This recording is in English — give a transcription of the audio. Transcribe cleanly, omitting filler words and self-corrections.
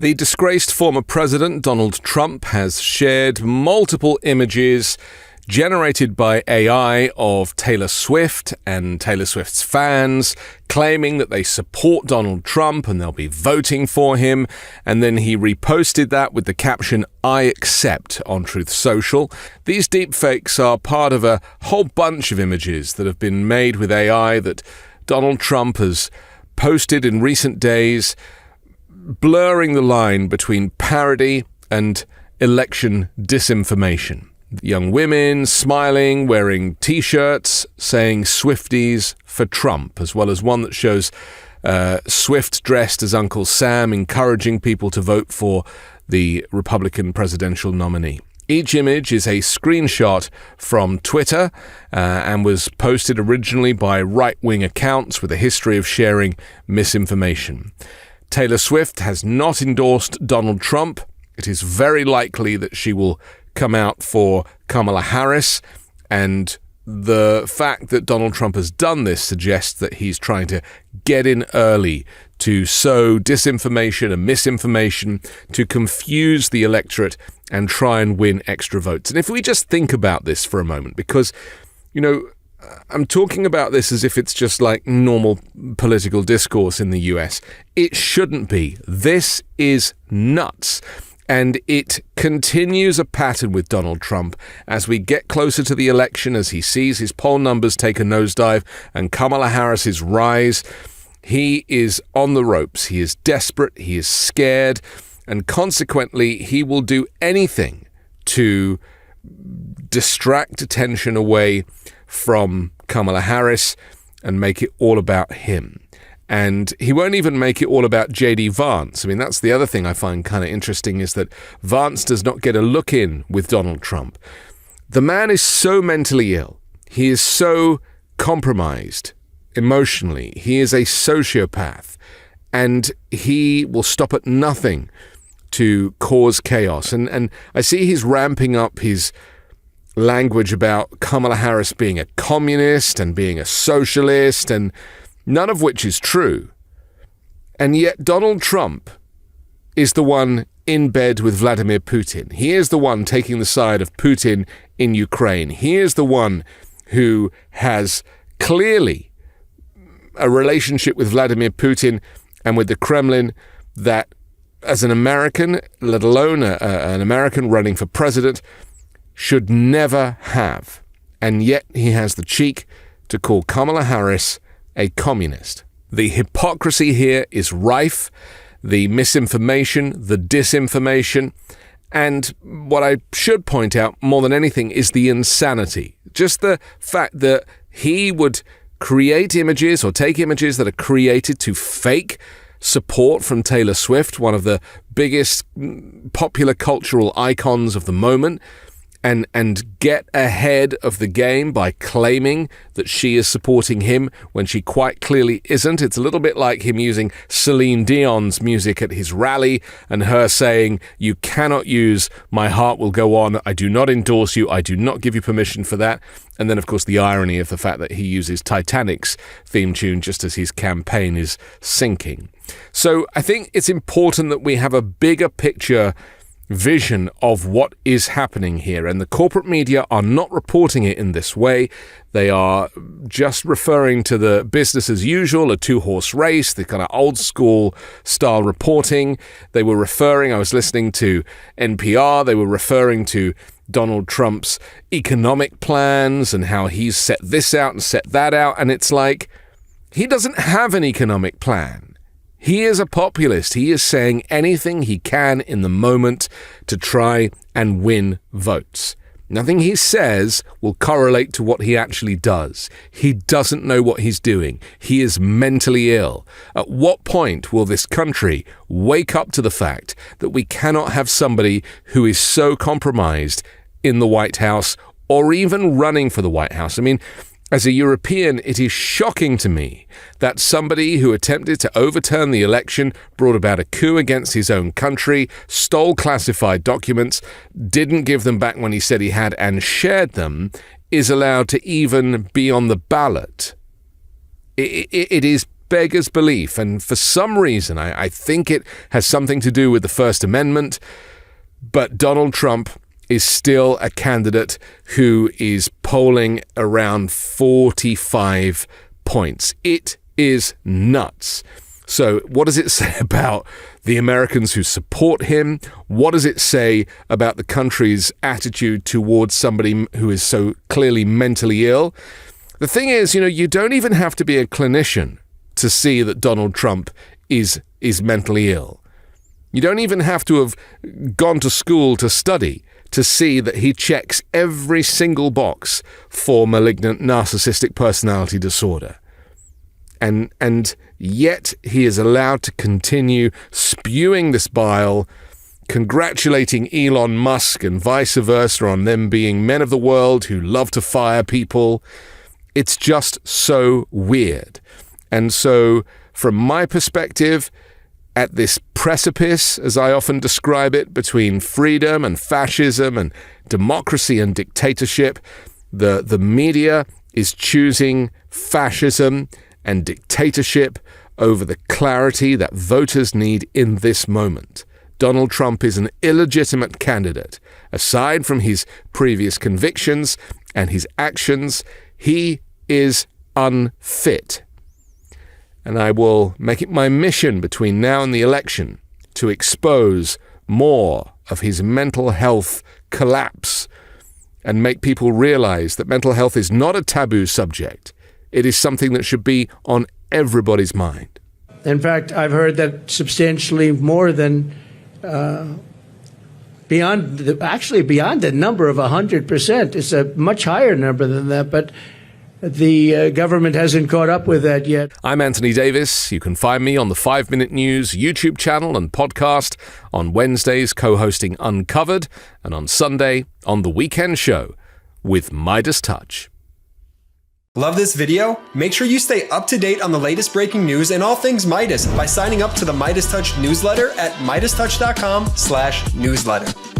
The disgraced former president, Donald Trump, has shared multiple images generated by AI of Taylor Swift and Taylor Swift's fans, claiming that they support Donald Trump and they'll be voting for him. And then he reposted that with the caption, "I accept," on Truth Social. These deepfakes are part of a whole bunch of images that have been made with AI that Donald Trump has posted in recent days, blurring the line between parody and election disinformation. Young women smiling, wearing T-shirts saying Swifties for Trump, as well as one that shows Swift dressed as Uncle Sam encouraging people to vote for the Republican presidential nominee. Each image is a screenshot from Twitter and was posted originally by right-wing accounts with a history of sharing misinformation. Taylor Swift has not endorsed Donald Trump. It is very likely that she will come out for Kamala Harris, and the fact that Donald Trump has done this suggests that he's trying to get in early to sow disinformation and misinformation, to confuse the electorate and try and win extra votes. And if we just think about this for a moment, because, I'm talking about this as if it's just like normal political discourse in the US. It shouldn't be. This is nuts. And it continues a pattern with Donald Trump as we get closer to the election, as he sees his poll numbers take a nosedive and Kamala Harris's rise. He is on the ropes. He is desperate. He is scared. And consequently, he will do anything to distract attention away from Kamala Harris and make it all about him. And he won't even make it all about J.D. Vance. I mean, that's the other thing I find kind of interesting, is that Vance does not get a look in with Donald Trump. The man is so mentally ill. He is so compromised emotionally. He is a sociopath. And he will stop at nothing to cause chaos. And I see he's ramping up his language about Kamala Harris being a communist and being a socialist, and none of which is true. And yet Donald Trump is the one in bed with Vladimir Putin. He is the one taking the side of Putin in Ukraine. He is the one who has clearly a relationship with Vladimir Putin and with the Kremlin that, as an American, let alone an American running for president, should never have. And yet he has the cheek to call Kamala Harris a communist. The hypocrisy here is rife, the misinformation, the disinformation, and what I should point out more than anything is the insanity. Just the fact that he would create images or take images that are created to fake support from Taylor Swift, one of the biggest popular cultural icons of the moment, and get ahead of the game by claiming that she is supporting him when she quite clearly isn't. It's a little bit like him using Celine Dion's music at his rally and her saying, "You cannot use My Heart Will Go On. I do not endorse you. I do not give you permission for that." And then, of course, the irony of the fact that he uses Titanic's theme tune just as his campaign is sinking. So I think it's important that we have a bigger picture vision of what is happening here, and the corporate media are not reporting it in this way. They are just referring to the business as usual, a two-horse race, the kind of old school style reporting. They were referring, I was listening to NPR, they were referring to Donald Trump's economic plans and how he's set this out and set that out, and it's like, he doesn't have an economic plan. He is a populist. He is saying anything he can in the moment to try and win votes. Nothing he says will correlate to what he actually does. He doesn't know what he's doing. He is mentally ill. At what point will this country wake up to the fact that we cannot have somebody who is so compromised in the White House or even running for the White House? I mean, as a European, it is shocking to me that somebody who attempted to overturn the election, brought about a coup against his own country, stole classified documents, didn't give them back when he said he had, and shared them, is allowed to even be on the ballot. It is beggars belief. And for some reason, I think it has something to do with the First Amendment, but Donald Trump is still a candidate who is polling around 45 points. It is nuts. So what does it say about the Americans who support him? What does it say about the country's attitude towards somebody who is so clearly mentally ill? The thing is, you don't even have to be a clinician to see that Donald Trump is mentally ill. You don't even have to have gone to school to study to see that he checks every single box for malignant narcissistic personality disorder. And yet he is allowed to continue spewing this bile, congratulating Elon Musk and vice versa on them being men of the world who love to fire people. It's just so weird. And so, from my perspective, at this precipice, as I often describe it, between freedom and fascism and democracy and dictatorship, the media is choosing fascism and dictatorship over the clarity that voters need in this moment. Donald Trump is an illegitimate candidate. Aside from his previous convictions and his actions, he is unfit. And I will make it my mission between now and the election to expose more of his mental health collapse and make people realize that mental health is not a taboo subject. It is something that should be on everybody's mind. In fact, I've heard that substantially more than beyond the number of 100%. It's a much higher number than that, but the government hasn't caught up with that yet. I'm Anthony Davis. You can find me on the 5 Minute News YouTube channel and podcast, on Wednesdays co-hosting Uncovered, and on Sunday on The Weekend Show with MeidasTouch. Love this video? Make sure you stay up to date on the latest breaking news and all things Meidas by signing up to the MeidasTouch newsletter at MeidasTouch.com/newsletter.